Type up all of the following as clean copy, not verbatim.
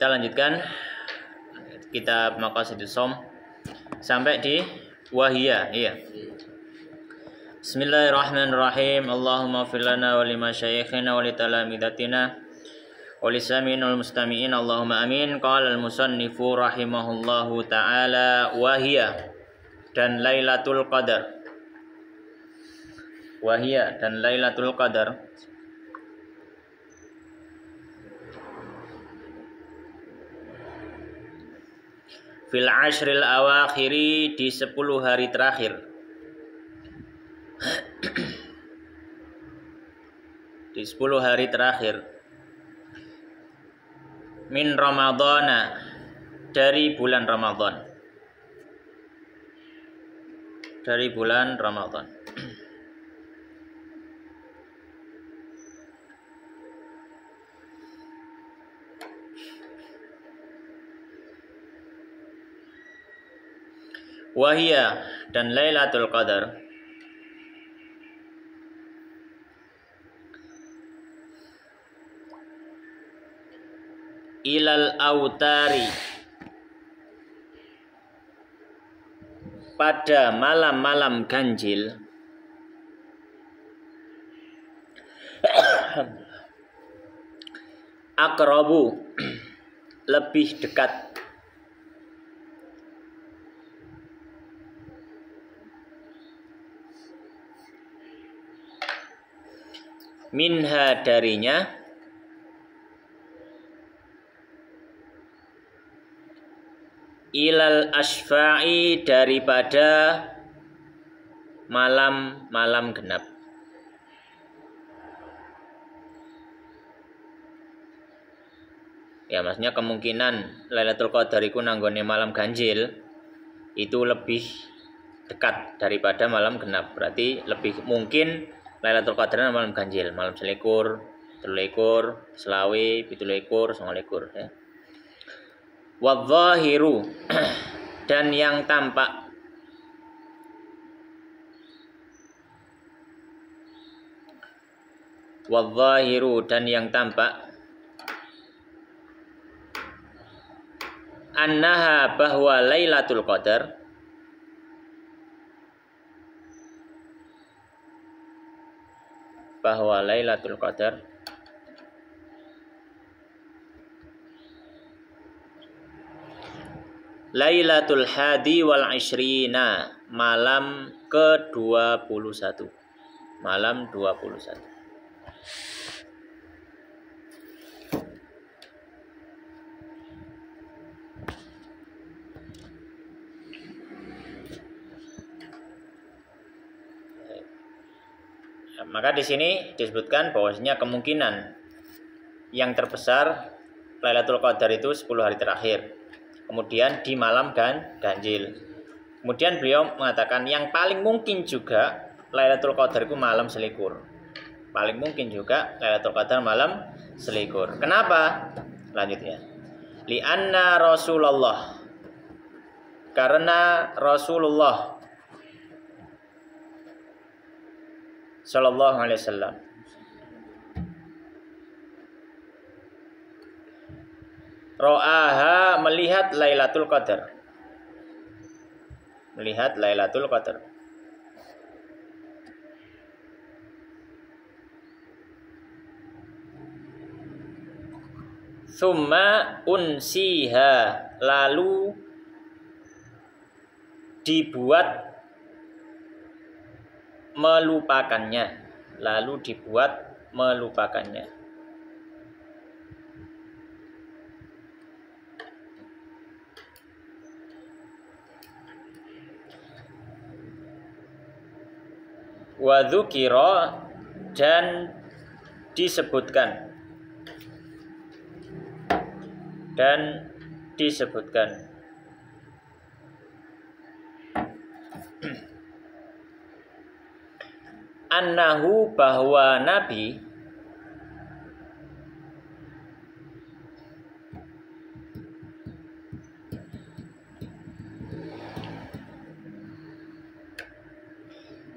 Kita lanjutkan kitab Maqasidus Shaum sampai di wahia. Iya. Bismillahirrahmanirrahim. Allahumma fir lana wa limasyayikhina wa litalamidatina wa lisamin wal mustami'in. Allahumma amin. Qala al-musannifu rahimahullahu ta'ala wahia dan Lailatul Qadar. Wahia dan Lailatul Qadar fil ashril awakhiri, di 10 hari terakhir. Di 10 hari terakhir. Min Ramadhana, dari bulan Ramadan. Dari bulan Ramadan. Wahia dan Lailatul Qadar ilal autari, pada malam-malam ganjil. Aqrabu, lebih dekat. Minha, darinya. Ilal asfa'i, daripada malam-malam genap. Ya, maksudnya kemungkinan Lailatul Qadar iku nanggone malam ganjil itu lebih dekat daripada malam genap. Berarti lebih mungkin Lailatul Qadar malam ganjil, malam 21, 23, 25, 27, 29 ya. Wadzahiru, dan yang tampak. Wadzahiru, dan yang tampak. Annaha, bahwa Lailatul Qadar Lailatul Hadi wal Ishrina, malam ke-21. Malam 21. Maka di sini disebutkan bahwasanya kemungkinan yang terbesar Lailatul Qadar itu 10 hari terakhir. Kemudian di malam ganjil. Kemudian beliau mengatakan yang paling mungkin juga Lailatul Qadar itu malam 21. Paling mungkin juga Lailatul Qadar malam 21. Kenapa? Lanjutnya. Li'anna Rasulullah, karena Rasulullah sallallahu alaihi wasallam ro'aha, melihat Lailatul Qadar. Melihat Lailatul Qadar. Tsumma unsiha, lalu dibuat melupakannya. Lalu dibuat melupakannya. Wa dzukira, dan disebutkan. Dan disebutkan. Annahu, bahwa Nabi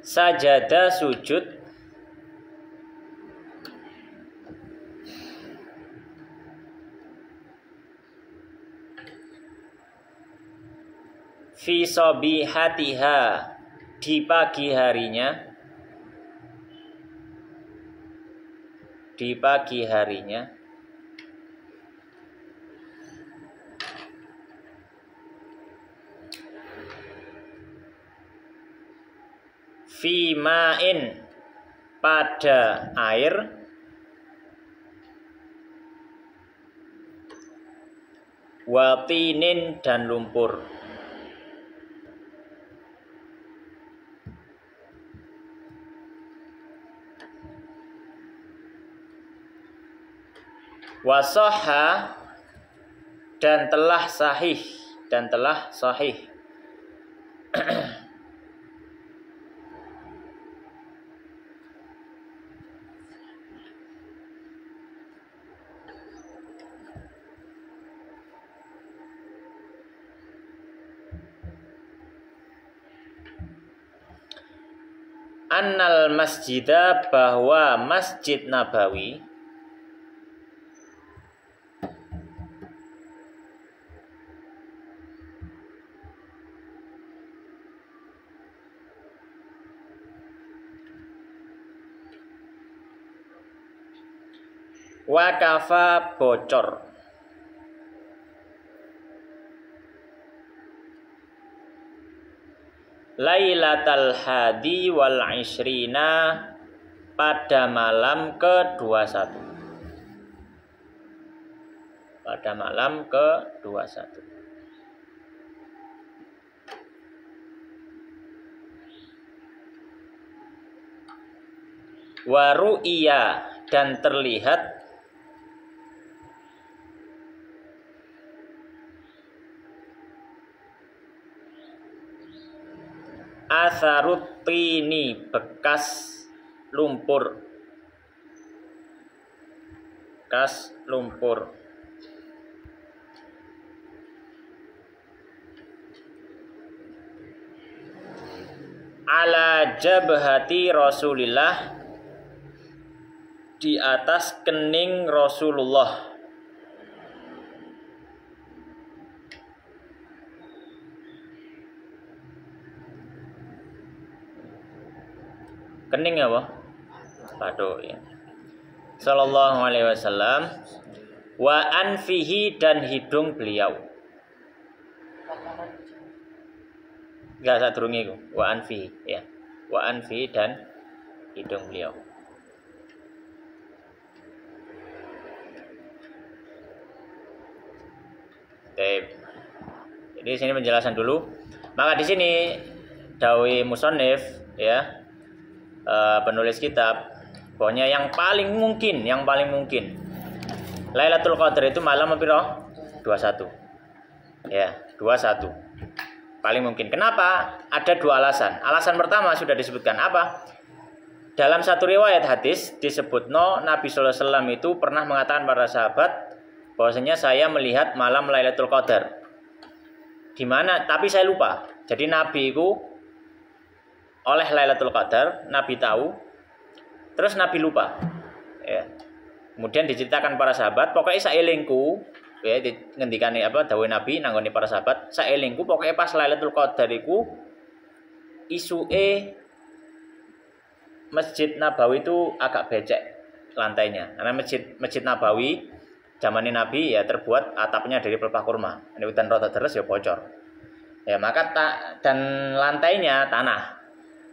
sajada, sujud fi sabihatiha, di pagi harinya, di pagi harinya, fi ma'in, pada air, watinin, dan lumpur. Wasoha, dan telah sahih, dan telah sahih. Annal masjidah, bahwa Masjid Nabawi, wakafa, bocor, Lailatul Hadi wal Ishrina, pada malam ke-21. Pada malam ke-21. Waru'iyah, dan terlihat atharut tini, bekas lumpur, bekas lumpur. Ala jabhati Rasulillah, di atas kening Rasulullah. Kening apa? Batuk ya. Sallallahu alaihi wasallam. Wa anfihi, dan hidung beliau. Enggak sadurunge iku. Wa anfihi ya. Wa anfihi, dan hidung beliau. Jadi sini penjelasan dulu. Maka di sini dawi musannif ya, penulis kitab, pokoknya yang paling mungkin Lailatul Qadar itu malam piro? 21. Ya, 21. Paling mungkin. Kenapa? Ada dua alasan. Alasan pertama sudah disebutkan apa? Dalam satu riwayat hadis disebutno Nabi sallallahu alaihi wasallam itu pernah mengatakan para sahabat bahwasanya saya melihat malam Lailatul Qadar. Di mana? Tapi saya lupa. Jadi Nabi itu oleh Lailatul Qadar, Nabi tahu, terus Nabi lupa. Ya. Kemudian diceritakan para sahabat, pokoknya saelingku, ya, ngendikane apa dawuh Nabi nanggone para sahabat, saelingku pokoknya pas Lailatul Qadar iku isuke Masjid Nabawi itu agak becek lantainya. Karena Masjid Nabawi zamannya Nabi ya terbuat atapnya dari pelepah kurma. Ini hutan rada deres ya bocor. Ya maka dan lantainya tanah.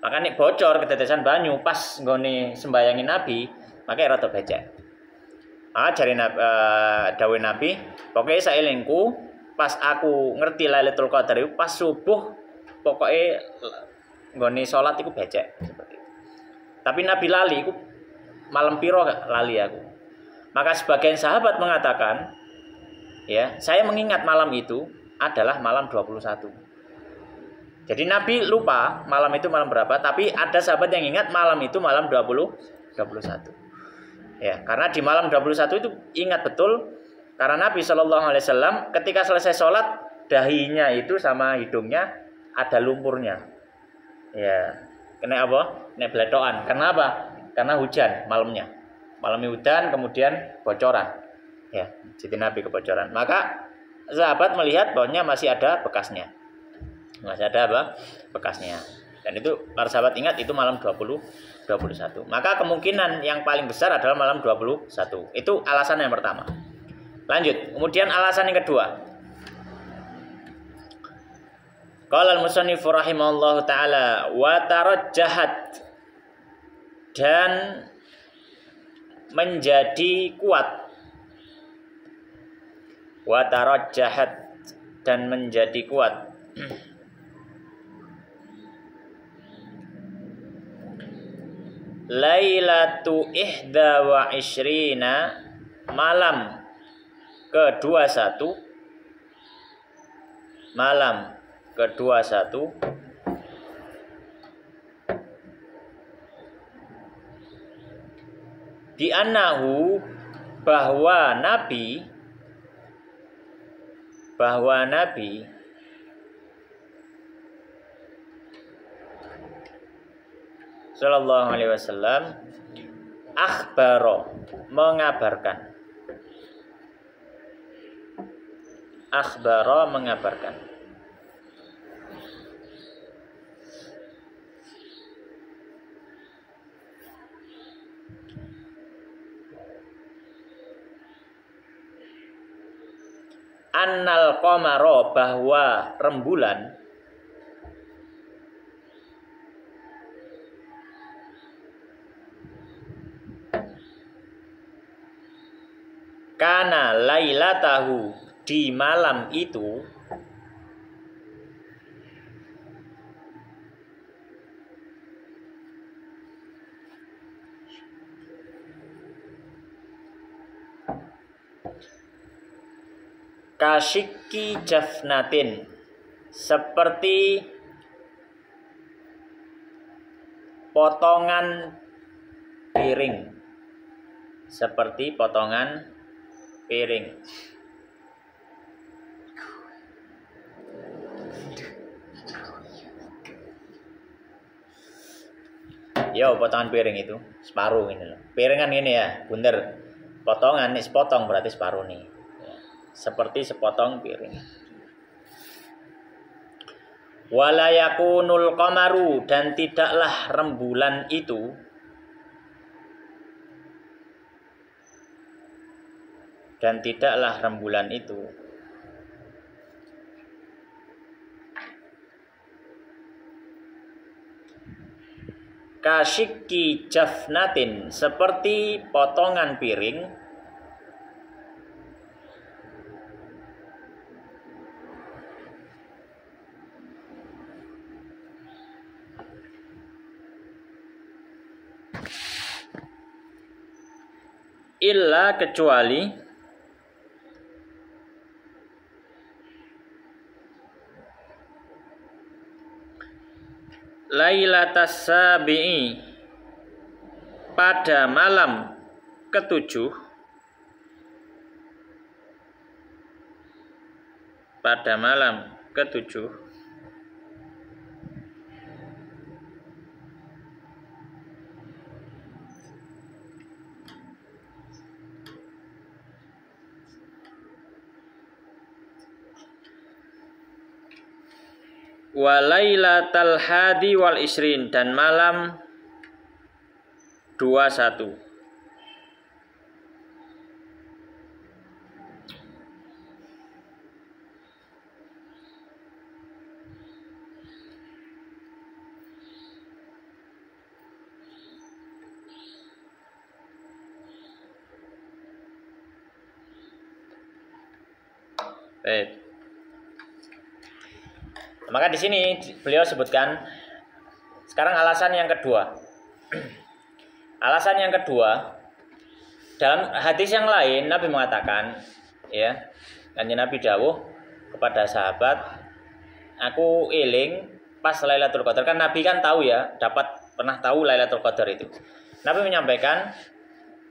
Maka nek bocor ketetesan banyu pas nggone sembayangin Nabi, makanya rada becek. Jare dawuh Nabi, pokoknya saelingku pas aku ngerti Lailatul Qadar itu pas subuh pokoknya nggone salat iku becek seperti itu. Tapi Nabi lali iku malam piro lali aku. Maka sebagian sahabat mengatakan, ya, saya mengingat malam itu adalah malam 21. Jadi Nabi lupa malam itu malam berapa, tapi ada sahabat yang ingat malam itu malam 21. Ya, karena di malam 21 itu ingat betul karena Nabi Shallallahu alaihi wasallam ketika selesai sholat dahinya itu sama hidungnya ada lumpurnya. Ya, kena apa? Kena beletokan. Karena apa? Karena hujan malamnya. Malamnya hujan kemudian bocoran. Ya, jadi Nabi kebocoran. Maka sahabat melihat bahwanya masih ada bekasnya. Masih ada apa? Bekasnya. Dan itu para sahabat ingat itu malam 21. Maka kemungkinan yang paling besar adalah malam 21. Itu alasan yang pertama. Lanjut. Kemudian alasan yang kedua. Qala al-musannif rahimahullahu taala wa tarajjahat, dan menjadi kuat. Wa tarajjahat, dan menjadi kuat. Lailatu ihda wa ishrina, malam ke-21, malam ke-21 bi annahu, bahwa Nabi Sallallahu alaihi wasallam akhbaro, mengabarkan. Akhbaro, mengabarkan. Annal qamaro, bahwa rembulan kana lailatahu, di malam itu kasyiki jafnatin, seperti potongan piring, seperti potongan piring. Yo, potongan piring itu separuh ini loh. Piringan ini ya, bundar. Potongan nih, sepotong berarti separuh nih. Ya, seperti sepotong piring. Wala yakunul qamaru, dan tidaklah rembulan itu kasyiki jafnatin, seperti potongan piring, illa, kecuali Lailatas Sabi'i, pada malam ke-7, pada malam ke-7 walailatal hadi wal isrin, dan malam 21. Baik. Maka di sini beliau sebutkan sekarang alasan yang kedua. Alasan yang kedua, dalam hadis yang lain Nabi mengatakan, ya, Kanjeng Nabi dawuh kepada sahabat, aku eling pas Lailatul Qadar. Kan Nabi kan tahu ya, pernah tahu Lailatul Qadar itu. Nabi menyampaikan,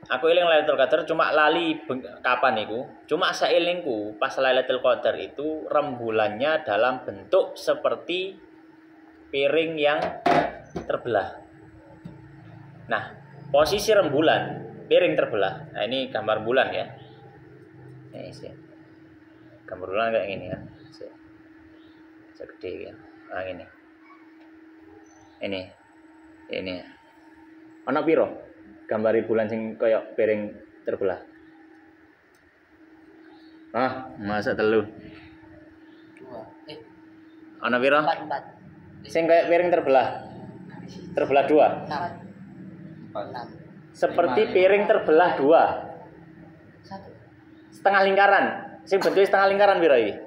aku eling Lailatul Qadar, cuma lali kapan itu? Cuma saelingku pas Lailatul Qadar itu rembulannya dalam bentuk seperti piring yang terbelah. Nah, posisi rembulan, piring terbelah. Nah, ini gambar bulan ya. Ini sih. Gambar bulan kayak gini kan. Segede ya. Nah, ini ana piro gambar bulan sing kaya piring terbelah? Masa telu. 2. Ana piro? 4. Sing kaya piring terbelah. Terbelah 2. 6. Seperti piring terbelah 2. 1. Setengah lingkaran. Sing bentuknya setengah lingkaran piro iki?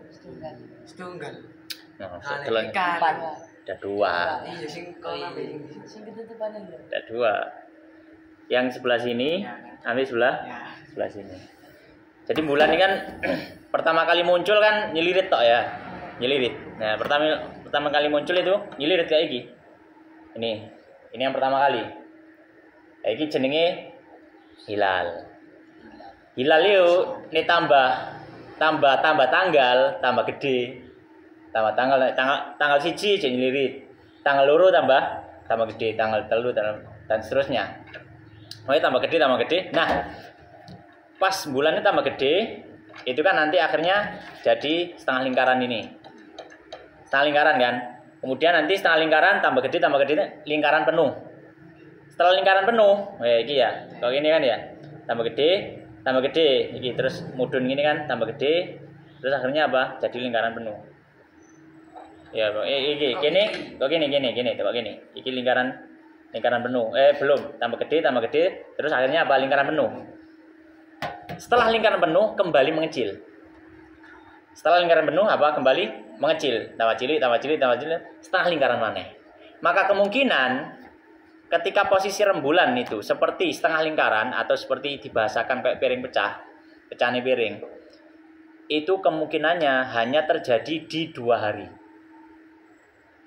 Setunggal. Nah, ada 2. Iya sing ketutupane lho. Ada 2. Yang sebelah sini, ambil sebelah sini. Jadi bulan ini kan pertama kali muncul kan nyelirit tok ya. Nyelirit. Nah, pertama kali muncul itu nyelirit kayak gini. Ini yang pertama kali. Kayak gini jenenge hilal. Hilal itu ini tambah tanggal, tambah gede. Tanggal 1 jadi nyelirit. Tanggal 2 tambah gede, tanggal 3 dan seterusnya. Tambah gede. Nah, pas bulannya tambah gede, itu kan nanti akhirnya jadi setengah lingkaran ini. Setengah lingkaran kan. Kemudian nanti setengah lingkaran tambah gede lingkaran penuh. Setelah lingkaran penuh, iki ya. Kalau ini kan ya, tambah gede, iki terus mudun gini kan, tambah gede, terus akhirnya apa? Jadi lingkaran penuh. Ya, iki coba gini. Iki lingkaran penuh. Belum, tambah gede, terus akhirnya apa? Lingkaran penuh. Setelah lingkaran penuh kembali mengecil. Setelah lingkaran penuh apa? Kembali mengecil, tambah cilik, setengah lingkaran maneh. Maka kemungkinan ketika posisi rembulan itu seperti setengah lingkaran atau seperti dibahasakan kayak piring pecahnya piring, itu kemungkinannya hanya terjadi di 2 hari.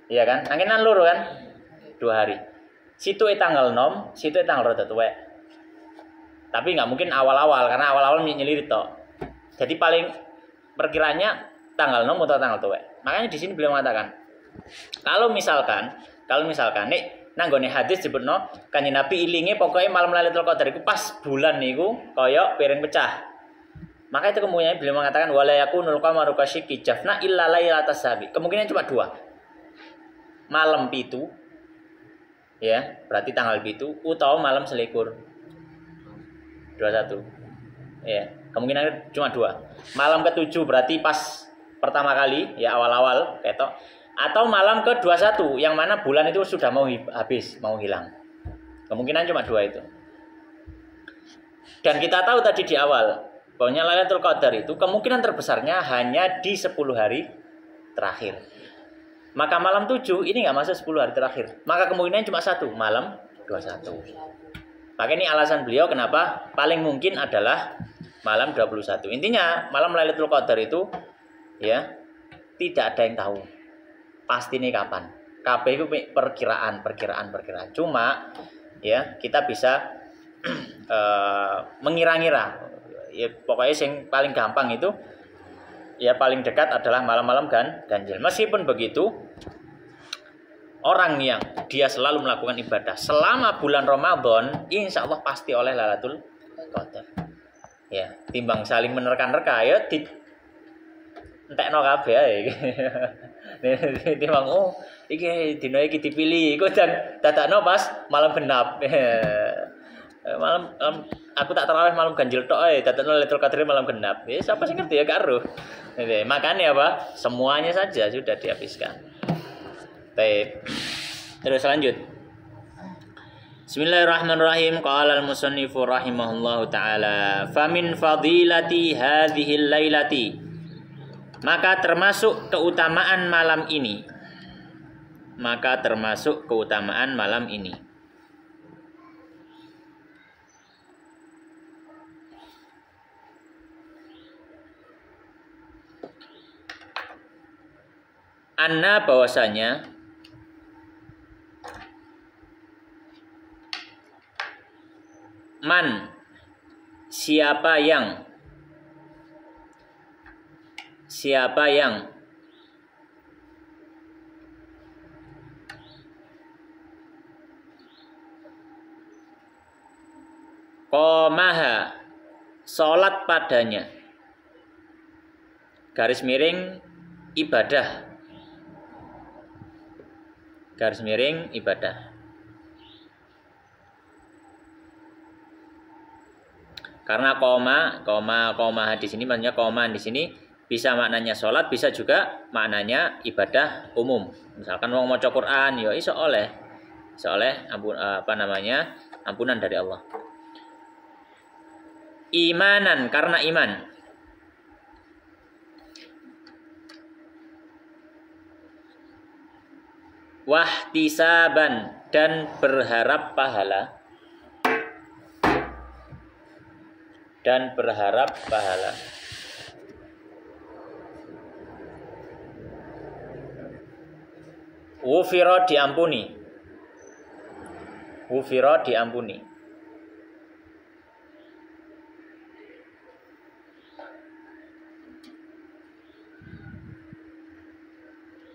Iya kan? Angkinan loro kan? 2 hari. Situ tanggal 6, situ tanggal rada tuwek. Tapi nggak mungkin awal-awal karena awal-awal nyelirit toh. Jadi paling perkiranya tanggal 6 atau tanggal tuwek. Makanya di sini beliau mengatakan, kalau misalkan nek nanggone hadis disebutno Kanjeng Nabi ilinge pokoknya malam Lailatul Qadar iku pas bulan niku kaya piring pecah. Maka itu kemungkinan beliau mengatakan wala yakunul qamaru kasyiki jafna illa lailatas sabi. Kemungkinan cuma 2. Malam 7 ya, berarti tanggal 7 utawa malam selikur 21. Ya, kemungkinan cuma 2. Malam ke-7 berarti pas pertama kali ya awal-awal ketok, atau malam ke-21 yang mana bulan itu sudah mau habis, mau hilang. Kemungkinan cuma 2 itu. Dan kita tahu tadi di awal bahwa Lailatul Qadar itu kemungkinan terbesarnya hanya di 10 hari terakhir. Maka malam 7 ini nggak masuk 10 hari terakhir. Maka kemungkinan cuma 1, malam 21. Maka ini alasan beliau kenapa paling mungkin adalah malam 21. Intinya malam Lailatul Qadar itu ya tidak ada yang tahu pasti ini kapan. Kabeh itu perkiraan. Cuma ya kita bisa mengira-ngira. Ya pokoknya yang paling gampang itu ya paling dekat adalah malam-malam ganjil. Meskipun begitu, orang yang dia selalu melakukan ibadah selama bulan Ramadan, insya Allah pasti oleh Lailatul Qadar. Ya, timbang saling menerka-nerka ya entekno kabeh ae. Timbang iki dina iki dipilih, iku dadakno pas malam genap. Malam aku tak tarawih malam ganjil tok ae, dadakno Lailatul Qadar malam genap. Ya siapa sih ngerti ya karo. Makanya apa? Semuanya saja sudah dihabiskan. Baik. Terus lanjut. Bismillahirrahmanirrahim. Qala al-musannifu rahimahullahu taala, "Famin fadilati hadhil lailati." Maka termasuk keutamaan malam ini. Anna bahwasanya man siapa yang qomaha salat padanya, garis miring ibadah garis miring ibadah. Karena koma di sini maksudnya koma di sini bisa maknanya sholat, bisa juga maknanya ibadah umum. Misalkan mau maca Quran, ya iso oleh ampunan dari Allah. Imanan karena iman. Wahtisaban dan berharap pahala. Wufiro diampuni.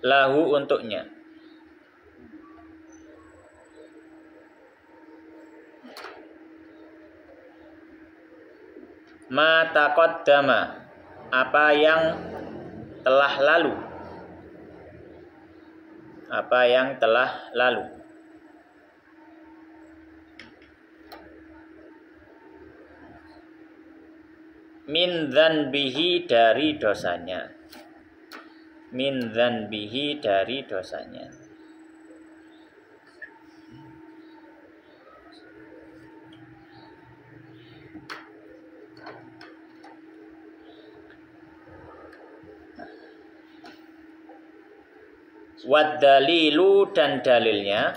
Lahu untuknya. Ma taqaddama, apa yang telah lalu. Min dzanbihi dari dosanya. Wad dalilu dan dalilnya.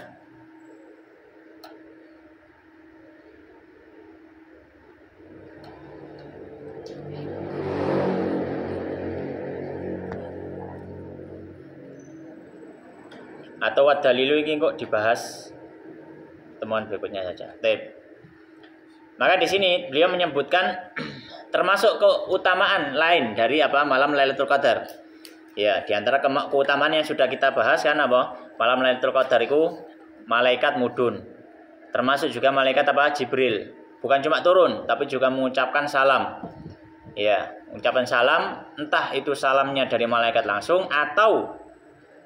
Atau wad dalilu ini kok dibahas temuan berikutnya saja. Maka di sini beliau menyebutkan termasuk keutamaan lain dari malam Lailatul Qadar. Ya, di antara keutamaan yang sudah kita bahas kan malam Lailatul Qadar itu malaikat mudun. Termasuk juga malaikat Jibril. Bukan cuma turun, tapi juga mengucapkan salam. Ya, ucapan salam, entah itu salamnya dari malaikat langsung atau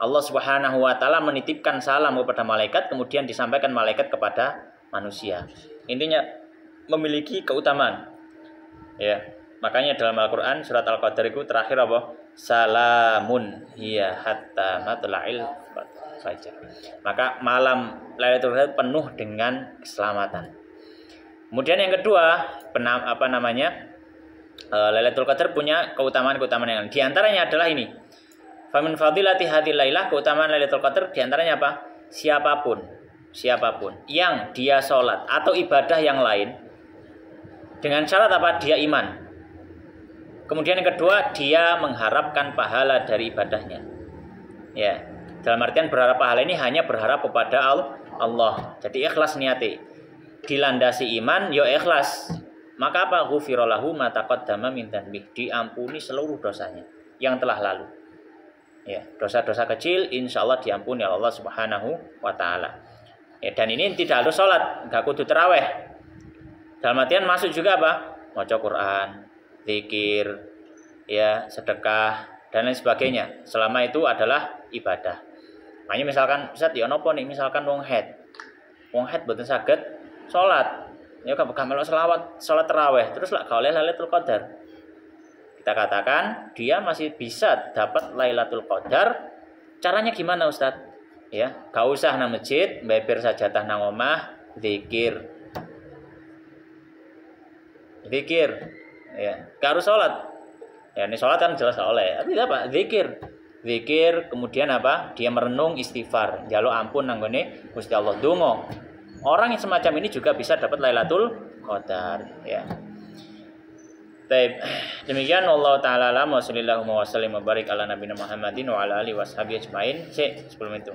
Allah Subhanahu wa taala menitipkan salam kepada malaikat kemudian disampaikan malaikat kepada manusia. Intinya memiliki keutamaan. Ya, makanya dalam Al-Qur'an surat Al-Qadar itu terakhir salamun hiya hatta matla'il fajar. Maka malam Lailatul Qadar penuh dengan keselamatan. Kemudian yang kedua, Lailatul Qadar punya keutamaan-keutamaan yang lain. Di antaranya adalah ini. Famin fadilati hadhil lailah, keutamaan Lailatul Qadar di antaranya apa? Siapapun yang dia sholat atau ibadah yang lain dengan syarat dia iman. Kemudian yang kedua, dia mengharapkan pahala dari ibadahnya. Ya, dalam artian berharap pahala ini hanya berharap kepada Allah. Jadi ikhlas niati. Dilandasi iman, ya ikhlas. Maka apa? Ghufira lahu ma taqaddama min dzanbihi. Diampuni seluruh dosanya yang telah lalu. Ya, dosa-dosa kecil insyaallah diampuni oleh Allah Subhanahu wa taala. Ya, dan ini tidak harus sholat, enggak kudu tarawih. Dalam artian masuk juga maca Quran, zikir, ya, sedekah dan lain sebagainya. Selama itu adalah ibadah. Makanya misalkan Ustaz ya napa nih misalkan wong head mboten saged salat. Ya gak melok salat tarawih, terus lak gak oleh Lailatul Qadar. Kita katakan dia masih bisa dapat Lailatul Qadar. Caranya gimana Ustaz? Ya, gak usah nang masjid, beber sajatah nang omah, zikir. Ya, gak harus salat. Ya, ini sholat kan jelas oleh. Tapi apa? Zikir, kemudian dia merenung istighfar, njaluk ampun nang ngene Gusti Allah, donga. Orang yang semacam ini juga bisa dapat Lailatul Qadar, ya. Baik. Demikian Allah taala alam wa sallallahu wa sallim wa barik ala nabiyina Muhammadin wa ala alihi washabihi ajmain. Sebelum itu